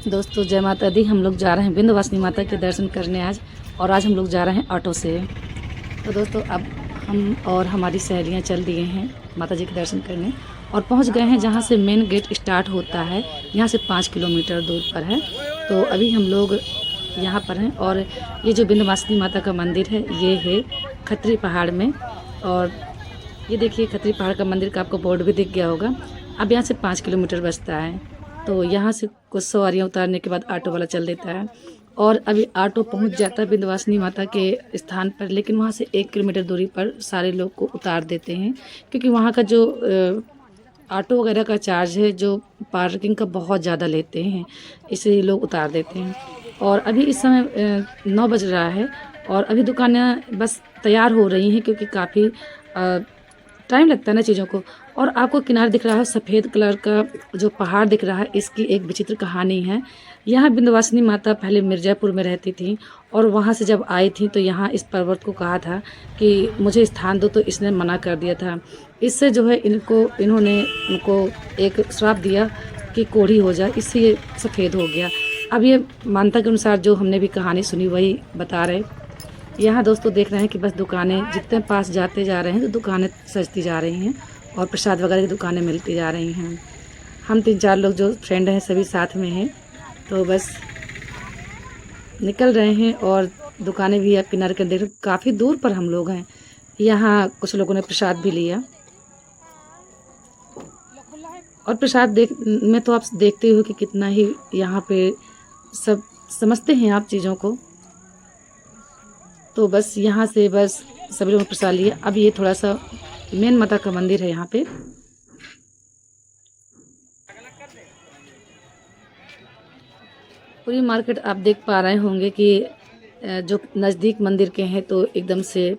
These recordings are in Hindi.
दोस्तों जय माता दी। हम लोग जा रहे हैं विंध्यवासिनी माता के दर्शन करने आज, और आज हम लोग जा रहे हैं ऑटो से। तो दोस्तों अब हम और हमारी सहेलियां चल दिए हैं माता जी के दर्शन करने और पहुंच गए हैं जहां से मेन गेट स्टार्ट होता है। यहां से 5 किलोमीटर दूर पर है। तो अभी हम लोग यहां पर हैं और ये जो विंध्यवासिनी माता का मंदिर है ये है खत्री पहाड़ में। और ये देखिए खत्री पहाड़ का मंदिर का आपको बोर्ड भी दिख गया होगा। अब यहाँ से 5 किलोमीटर बचता है। तो यहाँ से कुछ सवारियाँ उतारने के बाद ऑटो वाला चल देता है और अभी ऑटो पहुँच जाता है विंध्यवासिनी माता के स्थान पर, लेकिन वहाँ से 1 किलोमीटर दूरी पर सारे लोग को उतार देते हैं क्योंकि वहाँ का जो ऑटो वगैरह का चार्ज है, जो पार्किंग का बहुत ज़्यादा लेते हैं, इसलिए लोग उतार देते हैं। और अभी इस समय 9 बज रहा है और अभी दुकानें बस तैयार हो रही हैं क्योंकि काफ़ी टाइम लगता है ना चीज़ों को। और आपको किनारे दिख रहा है सफ़ेद कलर का जो पहाड़ दिख रहा है, इसकी एक विचित्र कहानी है। यहाँ विंध्यवासिनी माता पहले मिर्ज़ापुर में रहती थी और वहाँ से जब आई थी तो यहाँ इस पर्वत को कहा था कि मुझे स्थान दो, तो इसने मना कर दिया था। इससे जो है इन्होंने उनको एक श्राप दिया कि कोढ़ी हो जाए, इससे ये सफ़ेद हो गया। अब ये मान्यता के अनुसार जो हमने भी कहानी सुनी वही बता रहे। यहाँ दोस्तों देख रहे हैं कि बस दुकानें जितने पास जाते जा रहे हैं तो दुकानें सजती जा रही हैं और प्रसाद वगैरह की दुकानें मिलती जा रही हैं। हम 3-4 लोग जो फ्रेंड हैं सभी साथ में हैं, तो बस निकल रहे हैं और दुकानें भी अब किनारे के देख, काफ़ी दूर पर हम लोग हैं। यहाँ कुछ लोगों ने प्रसाद भी लिया और प्रसाद में तो आप देखते हो कि कितना ही यहाँ पे सब समझते हैं आप चीज़ों को। तो बस यहाँ से बस सभी लोगों ने प्रसाद लिया। अब ये थोड़ा सा मेन माता का मंदिर है यहाँ पे। पूरी मार्केट आप देख पा रहे होंगे कि जो नज़दीक मंदिर के हैं तो एकदम से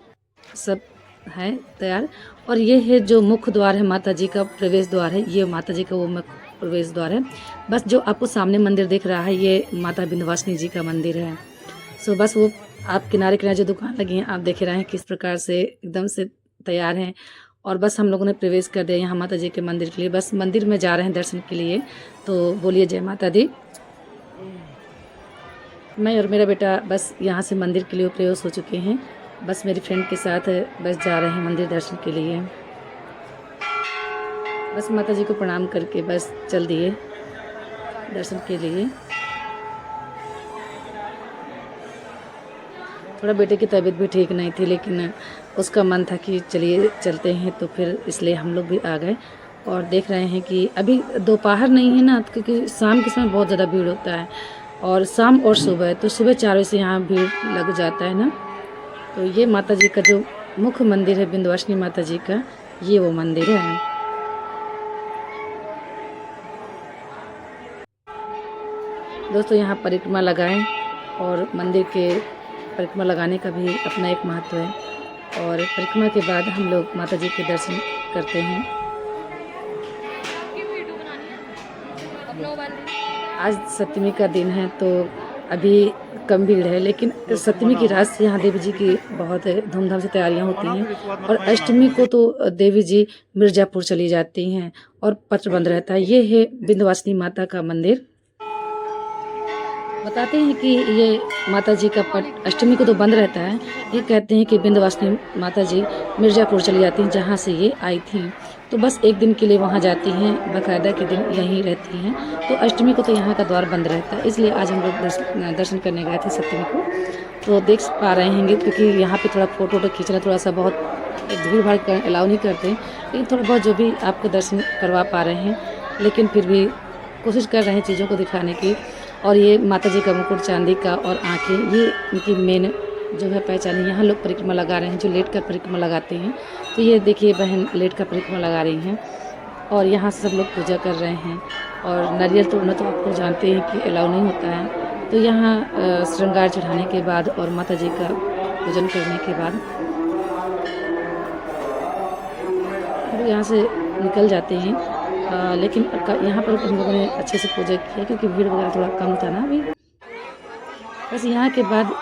सब है तैयार। और ये है जो मुख्य द्वार है, माता जी का प्रवेश द्वार है। ये माता जी का वो मुख्य प्रवेश द्वार है। बस जो आपको सामने मंदिर दिख रहा है ये माता विंध्यवासिनी जी का मंदिर है। सो बस वो आप किनारे किनारे जो दुकान लगी हैं आप देख रहे हैं किस प्रकार से एकदम से तैयार हैं। और बस हम लोगों ने प्रवेश कर दिया यहाँ माता जी के मंदिर के लिए। बस मंदिर में जा रहे हैं दर्शन के लिए। तो बोलिए जय माता दी। मैं और मेरा बेटा बस यहाँ से मंदिर के लिए प्रवेश हो चुके हैं। बस मेरी फ्रेंड के साथ बस जा रहे हैं मंदिर दर्शन के लिए। बस माता जी को प्रणाम करके बस चल दिए दर्शन के लिए। थोड़ा बेटे की तबीयत भी ठीक नहीं थी, लेकिन उसका मन था कि चलिए चलते हैं, तो फिर इसलिए हम लोग भी आ गए। और देख रहे हैं कि अभी दोपहर नहीं है ना, क्योंकि शाम के समय बहुत ज़्यादा भीड़ होता है और शाम और सुबह, तो सुबह 4 बजे से यहाँ भीड़ लग जाता है ना। तो ये माता जी का जो मुख्य मंदिर है विंध्यवासिनी माता जी का, ये वो मंदिर है। दोस्तों यहाँ परिक्रमा लगाएं और मंदिर के परिक्रमा लगाने का भी अपना एक महत्व है। और परिक्रमा के बाद हम लोग माता जी के दर्शन करते हैं। आज सप्तमी का दिन है तो अभी कम भीड़ है, लेकिन सप्तमी की रात से यहाँ देवी जी की बहुत धूमधाम से तैयारियां होती हैं। और अष्टमी को तो देवी जी मिर्ज़ापुर चली जाती हैं और पत्र बंद रहता है। ये है विंध्यवासिनी माता का मंदिर। बताते हैं कि ये माता जी का पट अष्टमी को तो बंद रहता है। ये कहते हैं कि विंध्यवासिनी माता जी मिर्ज़ापुर चली जाती हैं जहाँ से ये आई थी, तो बस एक दिन के लिए वहाँ जाती हैं, बाकायदा के दिन यहीं रहती हैं। तो अष्टमी को तो यहाँ का द्वार बंद रहता है, इसलिए आज हम लोग दर्शन करने गए थे सप्तमी को। तो देख पा रहे होंगे क्योंकि यहाँ पे थोड़ा फ़ोटो खींचना थोड़ा सा बहुत भीड़ भाड़ अलाउ नहीं करते, लेकिन थोड़ा बहुत जो भी आपको दर्शन करवा पा रहे हैं, लेकिन फिर भी कोशिश कर रहे हैं चीज़ों को दिखाने की। और ये माता जी का मुकुट चांदी का और आँखें, ये इनकी मेन जो है पहचान है। यहाँ लोग परिक्रमा लगा रहे हैं जो लेट कर परिक्रमा लगाते हैं। तो ये देखिए बहन लेट कर परिक्रमा लगा रही हैं और यहाँ से सब लोग पूजा कर रहे हैं। और नारियल तोड़ना तो आपको जानते हैं कि अलाउ नहीं होता है। तो यहाँ श्रृंगार चढ़ाने के बाद और माता जी का पूजन करने के बाद तो यहाँ से निकल जाते हैं। लेकिन यहाँ पर हम लोगों ने अच्छे से पूजा किया क्योंकि भीड़ वगैरह थोड़ा कम था ना अभी। बस यहाँ के बाद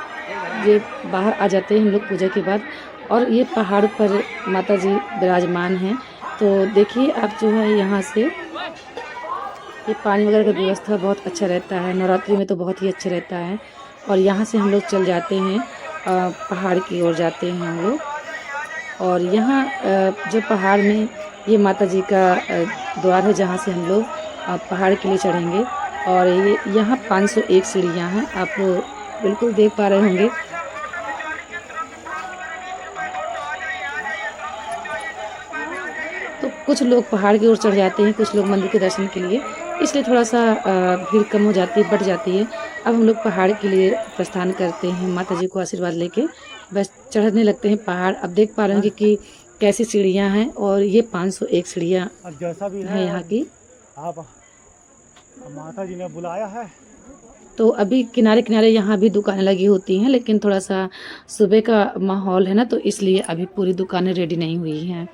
ये बाहर आ जाते हैं हम लोग पूजा के बाद। और ये पहाड़ पर माता जी विराजमान हैं। तो देखिए आप जो है यहाँ से ये पानी वगैरह का व्यवस्था बहुत अच्छा रहता है, नवरात्रि में तो बहुत ही अच्छा रहता है। और यहाँ से हम लोग चल जाते हैं, पहाड़ की ओर जाते हैं हम लोग। और यहाँ जो पहाड़ में ये माता जी का द्वार है, जहाँ से हम लोग पहाड़ के लिए चढ़ेंगे। और ये यहाँ 501 सीढ़ियाँ हैं, आप बिल्कुल देख पा रहे होंगे। तो कुछ लोग पहाड़ की ओर चढ़ जाते हैं, कुछ लोग मंदिर के दर्शन के लिए, इसलिए थोड़ा सा भीड़ कम हो जाती है, बढ़ जाती है। अब हम लोग पहाड़ के लिए प्रस्थान करते हैं, माता जी को आशीर्वाद लेके बस चढ़ने लगते हैं पहाड़। अब देख पा रहे होंगे कि कैसी सीढ़ियाँ हैं, और ये 501 सीढ़ियाँ हैं यहाँ की। आप माता जी ने बुलाया है। तो अभी किनारे किनारे यहाँ भी दुकानें लगी होती हैं, लेकिन थोड़ा सा सुबह का माहौल है ना, तो इसलिए अभी पूरी दुकानें रेडी नहीं हुई हैं।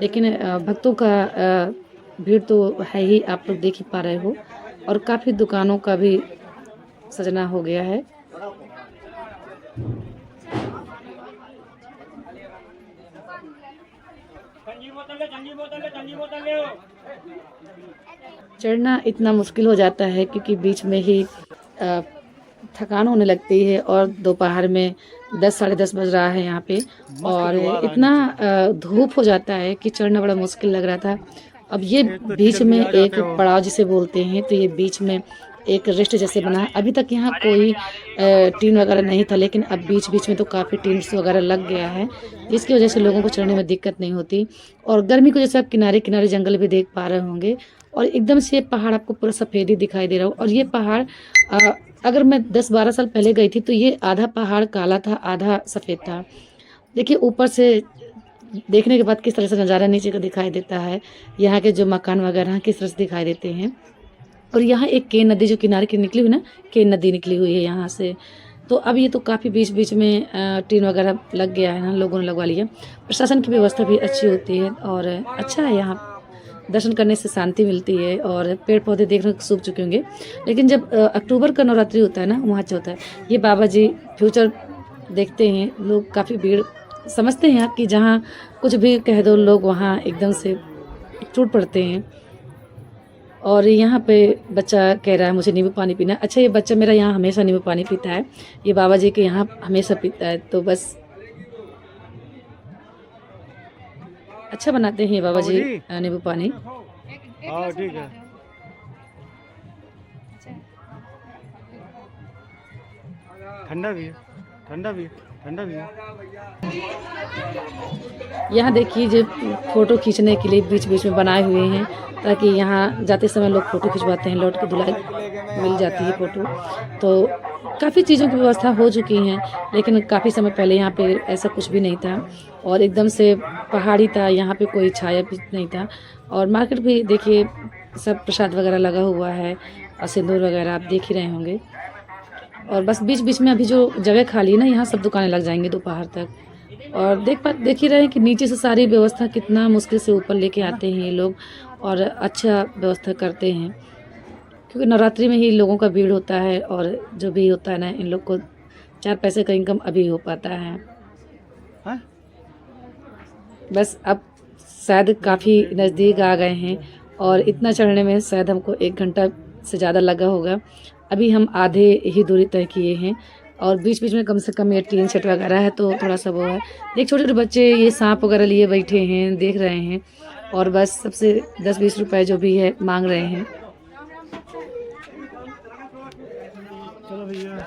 लेकिन भक्तों का भीड़ तो है ही, आप लोग देख ही पा रहे हो। और काफ़ी दुकानों का भी सजना हो गया है। चढ़ना इतना मुश्किल हो जाता है क्योंकि बीच में ही थकान होने लगती है, और दोपहर में 10 साढ़े 10 बज रहा है यहाँ पे, और इतना धूप हो जाता है कि चढ़ना बड़ा मुश्किल लग रहा था। अब ये बीच में एक पड़ाव जिसे बोलते हैं, तो ये बीच में एक रेस्ट जैसे बना है। अभी तक यहाँ कोई टीन वगैरह नहीं था, लेकिन अब बीच बीच में तो काफ़ी टीन्स वगैरह लग गया है, जिसकी वजह से लोगों को चढ़ने में दिक्कत नहीं होती। और गर्मी की वजह से आप किनारे किनारे जंगल भी देख पा रहे होंगे, और एकदम से ये पहाड़ आपको पूरा सफ़ेद ही दिखाई दे रहा हो। और ये पहाड़ अगर मैं 10-12 साल पहले गई थी तो ये आधा पहाड़ काला था, आधा सफ़ेद था। देखिए ऊपर से देखने के बाद किस तरह से नज़ारा नीचे का दिखाई देता है, यहाँ के जो मकान वगैरह हैं किस तरह से दिखाई देते हैं। और यहाँ एक केन नदी जो किनारे की निकली हुई ना, केन नदी निकली हुई है यहाँ से। तो अब ये तो काफ़ी बीच बीच में टीन वगैरह लग गया है ना, लोगों ने लगवा लिया। प्रशासन की व्यवस्था भी अच्छी होती है, और अच्छा है, यहाँ दर्शन करने से शांति मिलती है। और पेड़ पौधे देखने को सूख चुके होंगे, लेकिन जब अक्टूबर का नवरात्रि होता है ना, वहाँ अच्छा होता है। ये बाबा जी फ्यूचर देखते हैं लोग, काफ़ी भीड़ समझते हैं कि जहाँ कुछ भी कह दो लोग वहाँ एकदम से टूट पड़ते हैं। और यहाँ पे बच्चा कह रहा है मुझे नींबू पानी पीना। अच्छा, ये बच्चा मेरा यहाँ हमेशा नींबू पानी पीता है, ये बाबा जी के यहाँ हमेशा पीता है। तो बस अच्छा बनाते हैं ये बाबा जी नींबू पानी। हाँ ठीक है। ठंडा भी है, ठंडा भी है, ठंडा भी है। यहाँ देखिए जो फ़ोटो खींचने के लिए बीच बीच में बनाए हुए हैं, ताकि यहाँ जाते समय लोग फ़ोटो खिंचवाते हैं, लौट के धुलाई मिल जाती है फ़ोटो। तो काफ़ी चीज़ों की व्यवस्था हो चुकी हैं, लेकिन काफ़ी समय पहले यहाँ पे ऐसा कुछ भी नहीं था, और एकदम से पहाड़ी था, यहाँ पे कोई छाया भी नहीं था। और मार्केट भी देखिए सब प्रसाद वगैरह लगा हुआ है, और सिंदूर वगैरह आप देख ही रहे होंगे। और बस बीच बीच में अभी जो जगह खाली है ना, यहाँ सब दुकानें लग जाएंगी दोपहर तक। और देख ही रहे हैं कि नीचे से सारी व्यवस्था कितना मुश्किल से ऊपर लेके आते हैं ये लोग, और अच्छा व्यवस्था करते हैं, क्योंकि नवरात्रि में ही लोगों का भीड़ होता है, और जो भी होता है ना, इन लोग को 4 पैसे का इनकम अभी हो पाता है। हाँ? बस अब शायद काफ़ी नज़दीक आ गए हैं, और इतना चढ़ने में शायद हमको 1 घंटा से ज़्यादा लगा होगा। अभी हम आधे ही दूरी तय किए हैं, और बीच बीच में कम से कम ये टीन सेट वगैरह है, तो थोड़ा सा वो है। देख छोटे छोटे बच्चे ये सांप वगैरह लिए बैठे हैं, देख रहे हैं, और बस सबसे 10-20 रुपए जो भी है मांग रहे हैं। चलो भैया,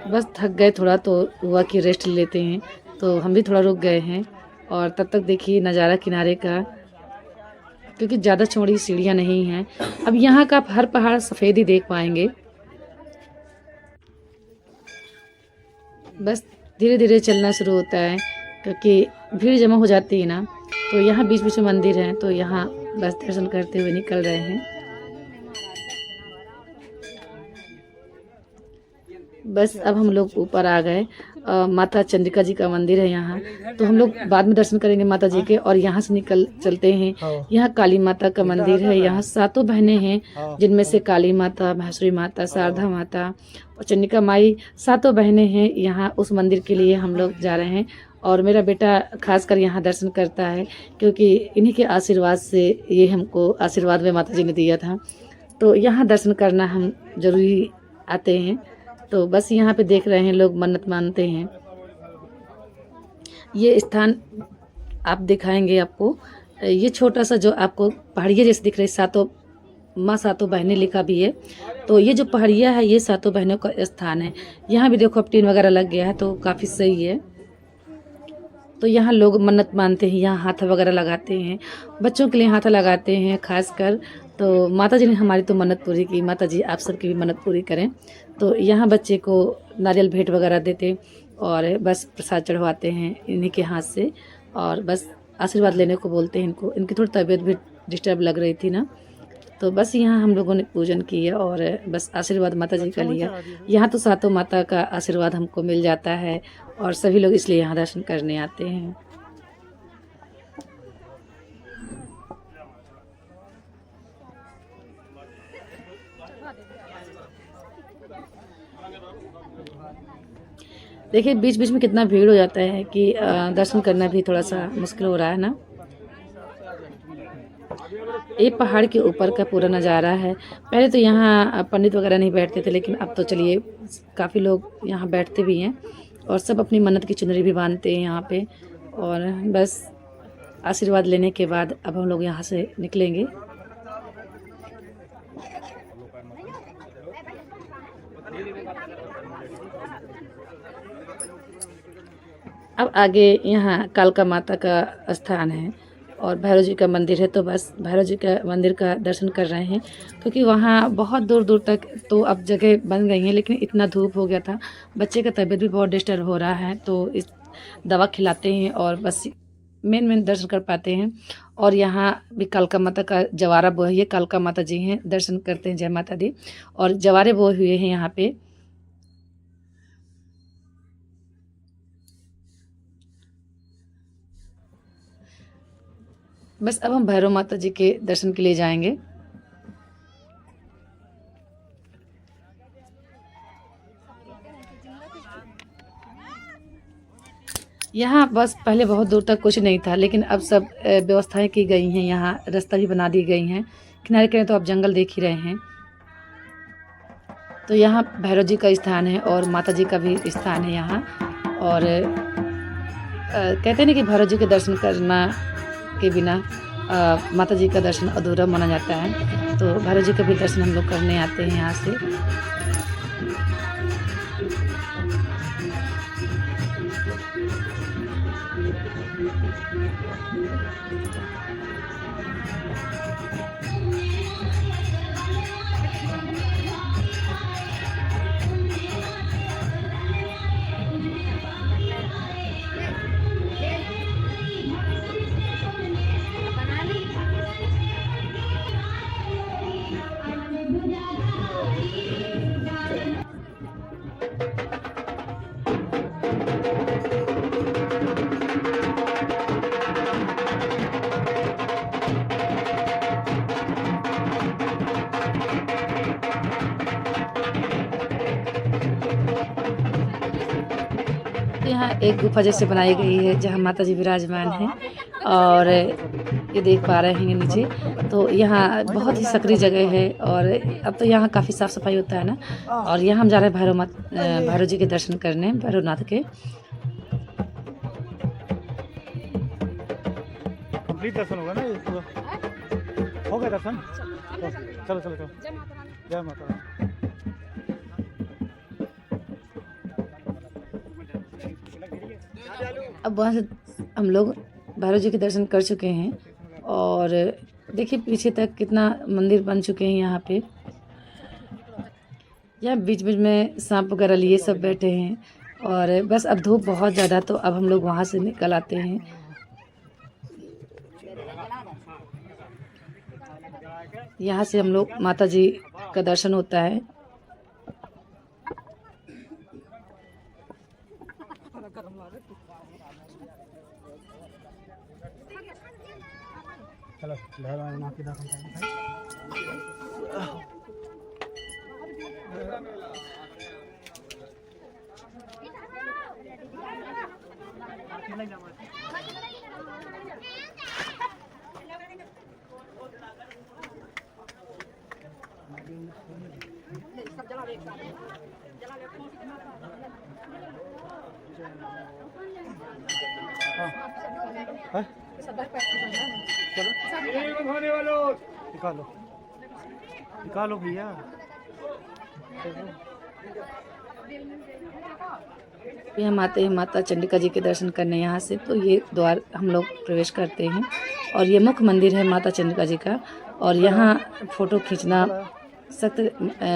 बस थक गए थोड़ा, तो हुआ कि रेस्ट लेते हैं, तो हम भी थोड़ा रुक गए हैं। और तब तक देखिए नज़ारा किनारे का, क्योंकि ज़्यादा चौड़ी सीढ़ियाँ नहीं हैं। अब यहाँ का आप हर पहाड़ सफ़ेद ही देख पाएंगे। बस धीरे धीरे चलना शुरू होता है, क्योंकि भीड़ जमा हो जाती है ना। तो यहाँ बीच बीच में मंदिर है, तो यहाँ बस दर्शन करते हुए निकल रहे हैं। बस अब हम लोग ऊपर आ गए। माता चंडिका जी का मंदिर है यहाँ, तो हम लोग बाद में दर्शन करेंगे माता जी के, और यहाँ से निकल चलते हैं। यहाँ काली माता का मंदिर है, यहाँ 7 बहनें हैं, जिनमें से काली माता, महेश्वरी माता, शारदा माता और चंडिका माई 7 बहनें हैं। यहाँ उस मंदिर के लिए हम लोग जा रहे हैं, और मेरा बेटा खासकर यहाँ दर्शन करता है, क्योंकि इन्हीं के आशीर्वाद से ये हमको आशीर्वाद में माता जी ने दिया था। तो यहाँ दर्शन करना हम ज़रूरी आते हैं। तो बस यहाँ पे देख रहे हैं लोग मन्नत मानते हैं। ये स्थान आप दिखाएंगे आपको। ये छोटा सा जो आपको पहाड़िया जैसे दिख रही सातों बहनें लिखा भी है। तो ये जो पहाड़िया है ये सातों बहनों का स्थान है। यहाँ भी देखो अब टीन वगैरह लग गया है तो काफ़ी सही है। तो यहाँ लोग मन्नत मानते हैं, यहाँ हाथ वगैरह लगाते हैं, बच्चों के लिए हाथ लगाते हैं खासकर। तो माता जी ने हमारी तो मन्नत पूरी की, माता जी आप सबकी भी मन्नत पूरी करें। तो यहाँ बच्चे को नारियल भेंट वगैरह देते और बस प्रसाद चढ़वाते हैं इन्हीं के हाथ से और बस आशीर्वाद लेने को बोलते हैं इनको। इनकी थोड़ी तबीयत भी डिस्टर्ब लग रही थी ना, तो बस यहाँ हम लोगों ने पूजन किया और बस आशीर्वाद माता जी का लिया। यहाँ तो सातों माता का आशीर्वाद हमको मिल जाता है और सभी लोग इसलिए यहाँ दर्शन करने आते हैं। देखिए बीच बीच में कितना भीड़ हो जाता है कि दर्शन करना भी थोड़ा सा मुश्किल हो रहा है ना। ये पहाड़ के ऊपर का पूरा नज़ारा है। पहले तो यहाँ पंडित वगैरह नहीं बैठते थे, लेकिन अब तो चलिए काफ़ी लोग यहाँ बैठते भी हैं और सब अपनी मन्नत की चुनरी भी बांधते हैं यहाँ पे। और बस आशीर्वाद लेने के बाद अब हम लोग यहाँ से निकलेंगे। अब आगे यहाँ कालका माता का स्थान है और भैरव जी का मंदिर है। तो बस भैरव जी का मंदिर का दर्शन कर रहे हैं क्योंकि वहाँ बहुत दूर दूर तक तो अब जगह बन गई हैं, लेकिन इतना धूप हो गया था, बच्चे का तबीयत भी बहुत डिस्टर्ब हो रहा है। तो इस दवा खिलाते हैं और बस मेन दर्शन कर पाते हैं। और यहाँ भी कालका माता का जवारा बोए हुए, कालका माता जी हैं, दर्शन करते हैं, जय माता दी। और जवारे बोए हुए हैं यहाँ पे। बस अब हम भैरव माता जी के दर्शन के लिए जाएंगे। यहाँ बस पहले बहुत दूर तक कुछ नहीं था, लेकिन अब सब व्यवस्थाएं की गई हैं। यहाँ रास्ता भी बना दी गई हैं, किनारे किनारे तो आप जंगल देख ही रहे हैं। तो यहाँ भैरव जी का स्थान है और माता जी का भी स्थान है यहाँ। और कहते हैं ना कि भैरव जी के दर्शन करना के बिना माता जी का दर्शन अधूरा माना जाता है। तो भैरव जी का भी दर्शन हम लोग करने आते हैं यहाँ से। यहाँ एक गुफा जैसे बनाई गई है जहाँ माता जी विराजमान हैं और ये देख पा रहे हैं नीचे। तो यहाँ बहुत ही सकरी जगह है और अब तो यहाँ काफ़ी साफ़ सफाई होता है ना। और यहाँ हम जा रहे हैं भैरव जी के दर्शन करने, भैरवनाथ के। कंप्लीट दर्शन होगा ना ये पूरा? हो गया दर्शन? चलो चलो चलो, जय माता दी। अब वहाँ से हम लोग भैरव जी के दर्शन कर चुके हैं और देखिए पीछे तक कितना मंदिर बन चुके हैं यहाँ पे। यहाँ बीच बीच में सांप वगैरह लिए सब बैठे हैं और बस अब धूप बहुत ज़्यादा, तो अब हम लोग वहाँ से निकल आते हैं। यहाँ से हम लोग माता जी का दर्शन होता है। चलो भैरवनाथ के दर्शन करें। है? चलो निकालो निकालो भैया। ये हम आते हैं माता चंडिका जी के दर्शन करने यहाँ से, तो ये द्वार हम लोग प्रवेश करते हैं और ये मुख्य मंदिर है माता चंडिका जी का। और यहाँ फ़ोटो खींचना सख्त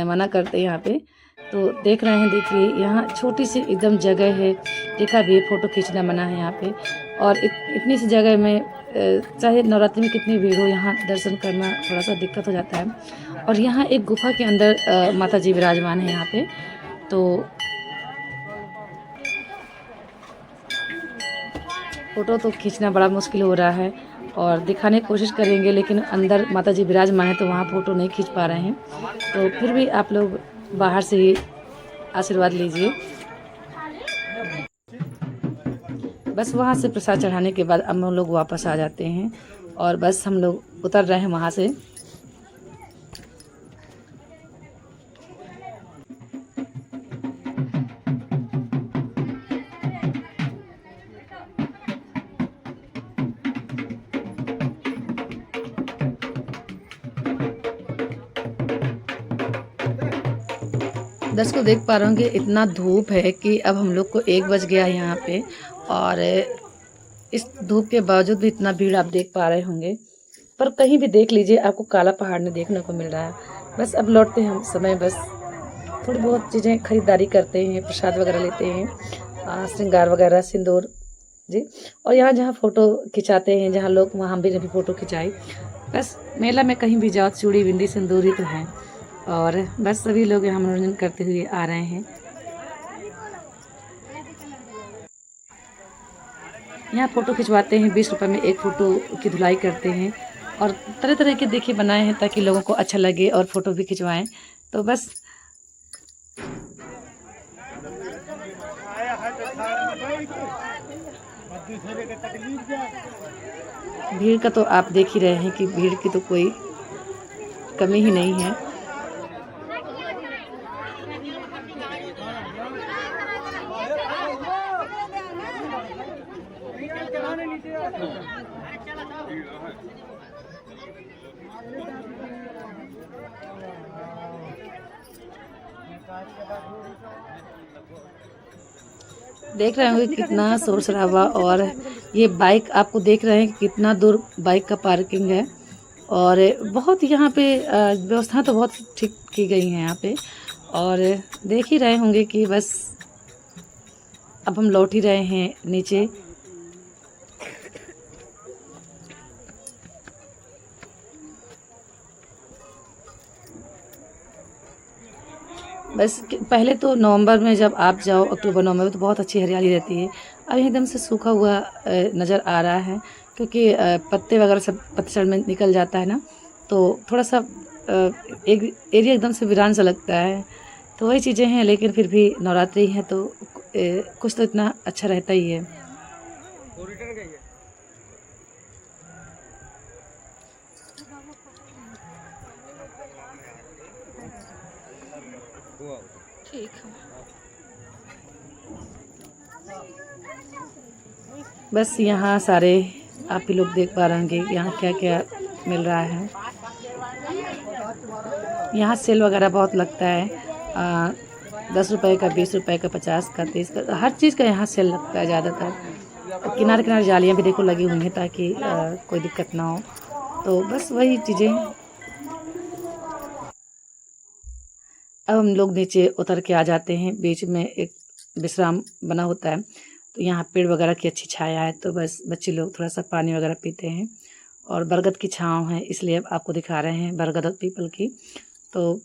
मना करते हैं यहाँ पे। तो देख रहे हैं, देखिए यहाँ छोटी सी एकदम जगह है, देखा भी फ़ोटो खींचना मना है यहाँ पे। और इतनी सी जगह में चाहे नवरात्रि में कितनी भीड़ हो, यहाँ दर्शन करना थोड़ा सा दिक्कत हो जाता है। और यहाँ एक गुफा के अंदर माता जी विराजमान है यहाँ पे। तो फ़ोटो तो खींचना बड़ा मुश्किल हो रहा है और दिखाने की कोशिश करेंगे, लेकिन अंदर माता जी विराजमान है तो वहाँ फ़ोटो नहीं खींच पा रहे हैं। तो फिर भी आप लोग बाहर से ही आशीर्वाद लीजिए। बस वहाँ से प्रसाद चढ़ाने के बाद हम लोग वापस आ जाते हैं और बस हम लोग उतर रहे हैं वहाँ से। दर्शकों देख पा रहे होंगे इतना धूप है कि अब हम लोग को 1 बज गया है यहाँ पे। और इस धूप के बावजूद भी इतना भीड़ आप देख पा रहे होंगे, पर कहीं भी देख लीजिए आपको काला पहाड़ नहीं देखने को मिल रहा है। बस अब लौटते हैं हम समय, बस थोड़ी बहुत चीज़ें खरीदारी करते हैं, प्रसाद वगैरह लेते हैं, श्रृंगार वगैरह, सिंदूर जी। और यहाँ जहाँ फ़ोटो खिंचाते हैं जहाँ लोग, वहाँ भी फ़ोटो खिंचाई। बस मेला में कहीं भी जाओ चूड़ी बिंदी सिंदूर ही तो है। और बस सभी लोग यहाँ मनोरंजन करते हुए आ रहे हैं। यहाँ फ़ोटो खिंचवाते हैं, 20 रुपये में एक फ़ोटो की धुलाई करते हैं और तरह तरह के देखिए बनाए हैं ताकि लोगों को अच्छा लगे और फ़ोटो भी खिंचवाएं। तो बस भीड़ का तो आप देख ही रहे हैं कि भीड़ की तो कोई कमी ही नहीं है। देख रहे होंगे कितना शोर शराबा। और ये बाइक आपको देख रहे हैं कि कितना दूर बाइक का पार्किंग है। और बहुत यहाँ पे व्यवस्था तो बहुत ठीक की गई है यहाँ पे। और देख ही रहे होंगे कि बस अब हम लौट ही रहे हैं नीचे। बस पहले तो नवंबर में जब आप जाओ, अक्टूबर नवंबर में तो बहुत अच्छी हरियाली रहती है। अब एकदम से सूखा हुआ नज़र आ रहा है क्योंकि पत्ते वगैरह सब पतझड़ में निकल जाता है ना, तो थोड़ा सा एक एरिया एकदम से वीरान सा लगता है। तो वही चीज़ें हैं, लेकिन फिर भी नवरात्रि है तो कुछ तो इतना अच्छा रहता ही है। ठीक है, बस यहाँ सारे आप ही लोग देख पा रहे होंगे यहाँ क्या क्या मिल रहा है। यहाँ सेल वगैरह बहुत लगता है, 10 रुपये का, 20 रुपये का, 50 का, 30 का, हर चीज़ का यहाँ सेल लगता है ज़्यादातर। किनारे किनारे जालियाँ भी देखो लगी हुई हैं ताकि कोई दिक्कत ना हो। तो बस वही चीज़ें। अब हम लोग नीचे उतर के आ जाते हैं। बीच में एक विश्राम बना होता है, तो यहाँ पेड़ वगैरह की अच्छी छाया है, तो बस बच्चे लोग थोड़ा सा पानी वगैरह पीते हैं। और बरगद की छाँव है, इसलिए अब आपको दिखा रहे हैं बरगद और पीपल की। तो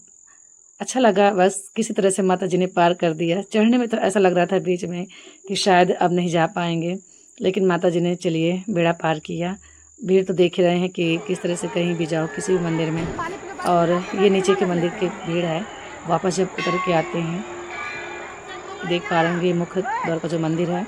अच्छा लगा, बस किसी तरह से माता जी ने पार कर दिया। चढ़ने में तो ऐसा लग रहा था बीच में कि शायद अब नहीं जा पाएंगे, लेकिन माता जी ने चलिए बेड़ा पार किया। भीड़ तो देख ही रहे हैं कि किस तरह से कहीं भी जाओ किसी भी मंदिर में। और ये नीचे के मंदिर की भीड़ है। वापस जब उतर के आते हैं, देख पा रहे होंगे मुख्य द्वार का जो मंदिर है